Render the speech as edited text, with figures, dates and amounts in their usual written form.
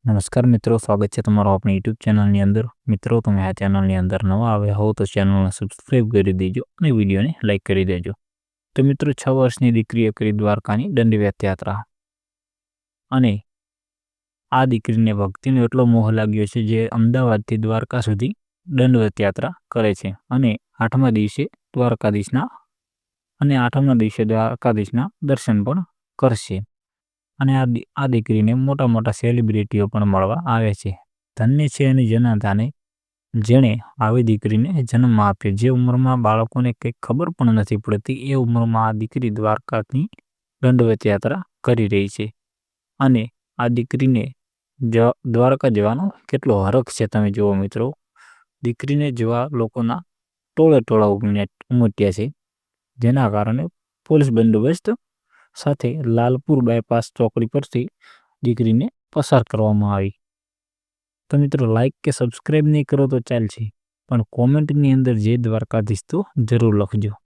નમસ્કાર મિત્રો, સ્વાગત છે તમારો આપણી યુટ્યુબ ચેનલની અંદર. મિત્રો, તમે આ ચેનલની અંદર નવા આવ્યા હો તો ચેનલને સબસ્ક્રાઈબ કરી દેજો અને વિડીયોને લાઇક કરી દેજો. તો મિત્રો, 6 વર્ષની દીકરીએ કરી દ્વારકાની દંડયાત્રા યાત્રા. અને આ દીકરીને ભક્તિનો એટલો મોહ લાગ્યો છે જે અમદાવાદથી દ્વારકા સુધી દંડવત યાત્રા કરે છે અને આઠમના દિવસે દ્વારકાધીશના દર્શન પણ કરશે. અને આ દીકરીને મોટા મોટા સેલિબ્રિટીઓ પણ મળવા આવે છે. ધન્ય છે એની જનતાને જેણે આવી દીકરીને જન્મ આપ્યો. જે ઉંમરમાં બાળકોને કંઈ ખબર પણ નથી પડતી એ ઉંમરમાં આ દીકરી દ્વારકાની દંડવત યાત્રા કરી રહી છે. અને આ દીકરીને દ્વારકા જવાનો કેટલો હરખ છે તમે જુઓ મિત્રો. દીકરીને જોવા લોકોના ટોળા ઉમટ્યા છે, જેના કારણે પોલીસ બંદોબસ્ત સાથે લાલપુર બાયપાસ ચોકડી પરથી દીકરીને પસાર કરવામાં આવી. તો મિત્રો, લાઈક કે સબસ્ક્રાઈબ નહીં કરો તો ચાલશે, પણ કોમેન્ટની અંદર જય દ્વારકાધીશ તો જરૂર લખજો.